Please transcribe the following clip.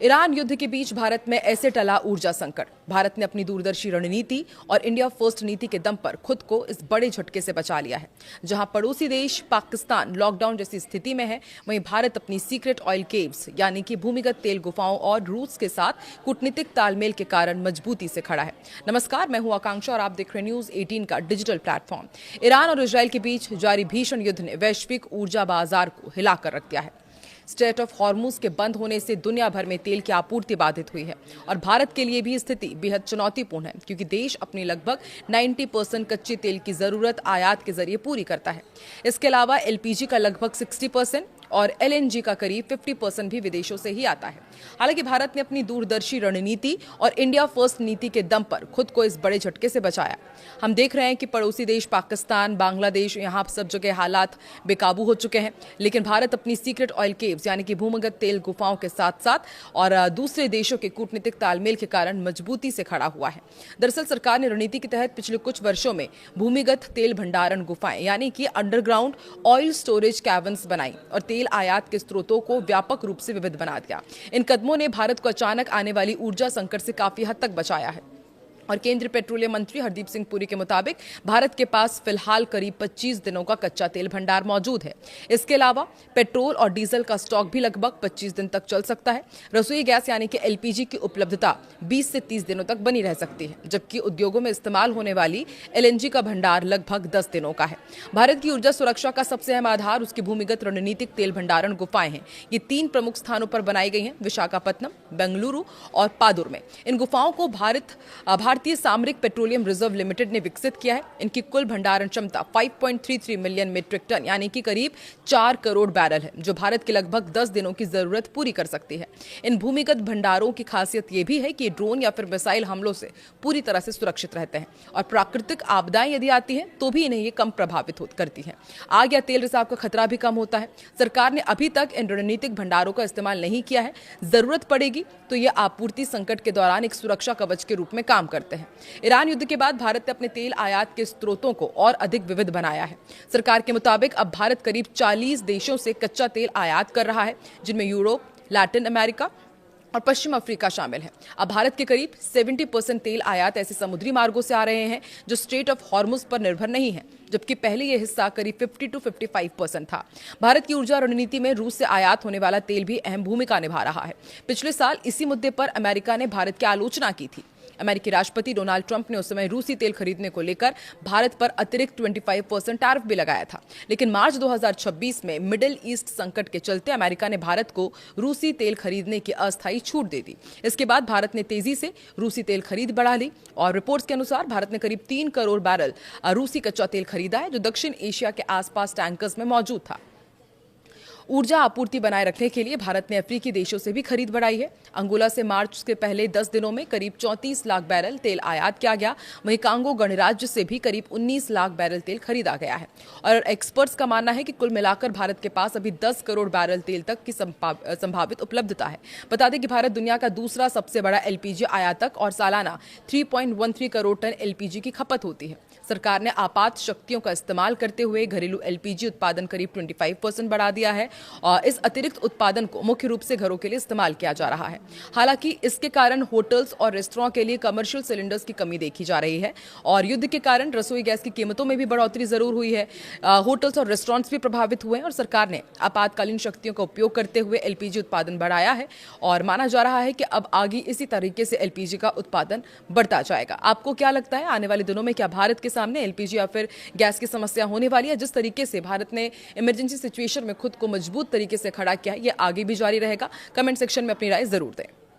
Iran युद्ध के बीच भारत में ऐसे टला ऊर्जा संकट। भारत ने अपनी दूरदर्शी रणनीति और इंडिया फर्स्ट नीति के दम पर खुद को इस बड़े झटके से बचा लिया है। जहां पड़ोसी देश पाकिस्तान लॉकडाउन जैसी स्थिति में है, वहीं भारत अपनी सीक्रेट ऑयल केव्स यानी कि भूमिगत तेल गुफाओं और रूस के साथ कूटनीतिक तालमेल के कारण मजबूती से खड़ा है। नमस्कार, मैं हूं आकांक्षा और आप देख रहे हैं न्यूज 18 का डिजिटल प्लेटफॉर्म। ईरान और इजरायल के बीच जारी भीषण युद्ध ने वैश्विक ऊर्जा बाजार को हिलाकर रख दिया है। स्ट्रेट ऑफ हॉर्मुज के बंद होने से दुनिया भर में तेल की आपूर्ति बाधित हुई है और भारत के लिए भी स्थिति बेहद चुनौतीपूर्ण है, क्योंकि देश अपनी लगभग 90% कच्चे तेल की जरूरत आयात के जरिए पूरी करता है। इसके अलावा एलपीजी का लगभग 60% और एलएनजी का करीब 50% भी विदेशों से ही आता है। हालांकि भारत ने अपनी दूरदर्शी रणनीति और इंडिया फर्स्ट नीति के दम पर खुद को इस बड़े झटके से बचाया। हम देख रहे हैं कि पड़ोसी देश पाकिस्तान, बांग्लादेश, यहाँ सब जगह हालात बेकाबू हो चुके हैं, लेकिन भारत अपनी सीक्रेट ऑयल केव्स यानी कि भूमिगत तेल गुफाओं के साथ साथ और दूसरे देशों के कूटनीतिक तालमेल के कारण मजबूती से खड़ा हुआ है। दरअसल सरकार ने रणनीति के तहत पिछले कुछ वर्षों में भूमिगत तेल भंडारण गुफाएं यानी कि अंडरग्राउंड ऑयल स्टोरेज कैवर्न्स बनाई और तेल आयात के स्रोतों को व्यापक रूप से विविध बना दिया। इन कदमों ने भारत को अचानक आने वाली ऊर्जा संकट से काफी हद तक बचाया है। और केंद्रीय पेट्रोलियम मंत्री हरदीप सिंह पुरी के मुताबिक भारत के पास फिलहाल करीब 25 दिनों का कच्चा तेल भंडार मौजूद है। इसके अलावा पेट्रोल और डीजल का स्टॉक भी लगभग 25 दिन तक चल सकता है। रसोई गैस यानी कि एलपीजी की उपलब्धता 20 से 30 दिनों तक बनी रह सकती है, जबकि उद्योगों में इस्तेमाल होने वाली एलएनजी का भंडार लगभग 10 दिनों का है। भारत की ऊर्जा सुरक्षा का सबसे अहम आधार उसकी भूमिगत रणनीतिक तेल भंडारण गुफाएं हैं। ये 3 प्रमुख स्थानों पर बनाई गई हैं: विशाखापत्तनम, बेंगलुरु और पादुर में। इन गुफाओं को भारतीय सामरिक पेट्रोलियम रिजर्व लिमिटेड ने विकसित किया है। इनकी कुल भंडारण क्षमता 5.33 मिलियन मीट्रिक टन यानी कि करीब 4 करोड़ बैरल है, जो भारत की लगभग 10 दिनों की जरूरत पूरी कर सकती है। इन भूमिगत भंडारों की खासियत यह भी है कि ड्रोन या फिर मिसाइल हमलों से पूरी तरह से सुरक्षित रहते हैं और प्राकृतिक आपदाएं यदि आती हैं तो भी इन्हें ये कम प्रभावित करती हैं। आग या तेल रिसाव का खतरा भी कम होता है। सरकार ने अभी तक इन रणनीतिक भंडारों का इस्तेमाल नहीं किया है। जरूरत पड़ेगी तो ये आपूर्ति संकट के दौरान एक सुरक्षा कवच के रूप में काम करते हैं। ईरान युद्ध के बाद भारत ने अपने तेल आयात के स्रोतों को और अधिक विविध बनाया है। सरकार के मुताबिक अब भारत करीब 40 देशों से कच्चा तेल आयात कर रहा है, जिनमें यूरोप, लैटिन अमेरिका और पश्चिम अफ्रीका शामिल है। अब भारत के करीब 70% तेल आयात ऐसे समुद्री मार्गों से आ रहे हैं जो स्ट्रेट ऑफ हॉर्मुज पर निर्भर नहीं है, जबकि पहले यह हिस्सा करीब 50 से 55% था। भारत की ऊर्जा रणनीति में रूस से आयात होने वाला तेल भी अहम भूमिका निभा रहा है। पिछले साल इसी मुद्दे पर अमेरिका ने भारत की आलोचना की थी। अमेरिकी राष्ट्रपति डोनाल्ड ट्रंप ने उस समय रूसी तेल खरीदने को लेकर भारत पर अतिरिक्त 25% टैरिफ भी लगाया था, लेकिन मार्च 2026 में मिडिल ईस्ट संकट के चलते अमेरिका ने भारत को रूसी तेल खरीदने की अस्थायी छूट दे दी। इसके बाद भारत ने तेजी से रूसी तेल खरीद बढ़ा ली और रिपोर्ट्स के अनुसार भारत ने करीब 3 करोड़ बैरल रूसी कच्चा तेल खरीदा है, जो दक्षिण एशिया के आसपास टैंकर्स में मौजूद था। ऊर्जा आपूर्ति बनाए रखने के लिए भारत ने अफ्रीकी देशों से भी खरीद बढ़ाई है। अंगोला से मार्च के पहले 10 दिनों में करीब 34 लाख बैरल तेल आयात किया गया। वहीं कांगो गणराज्य से भी करीब 19 लाख बैरल तेल खरीदा गया है और एक्सपर्ट्स का मानना है कि कुल मिलाकर भारत के पास अभी 10 करोड़ बैरल तेल तक की संभावित उपलब्धता है। बता दें कि भारत दुनिया का दूसरा सबसे बड़ा एलपीजी आयातक और सालाना 3.13 करोड़ टन एलपीजी की खपत होती है। सरकार ने आपात शक्तियों का इस्तेमाल करते हुए घरेलू एलपीजी उत्पादन करीब 25% बढ़ा दिया है और इस अतिरिक्त उत्पादन को मुख्य रूप से घरों के लिए इस्तेमाल किया जा रहा है। हालांकि इसके कारण होटल्स और रेस्टोरेंट के लिए कमर्शियल सिलेंडर्स की कमी देखी जा रही है और युद्ध के कारण रसोई गैस की कीमतों में भी बढ़ोतरी जरूर हुई है। होटल्स और रेस्टोरेंट्स भी प्रभावित हुए हैं और सरकार ने आपातकालीन शक्तियों का उपयोग करते हुए एलपीजी उत्पादन बढ़ाया है और माना जा रहा है कि अब आगे इसी तरीके से एलपीजी का उत्पादन बढ़ता जाएगा। आपको क्या लगता है, आने वाले दिनों में क्या भारत के सामने एलपीजी या फिर गैस की समस्या होने वाली है? जिस तरीके से भारत ने इमरजेंसी सिचुएशन में खुद को मजबूत तरीके से खड़ा किया है, ये आगे भी जारी रहेगा? कमेंट सेक्शन में अपनी राय जरूर दें।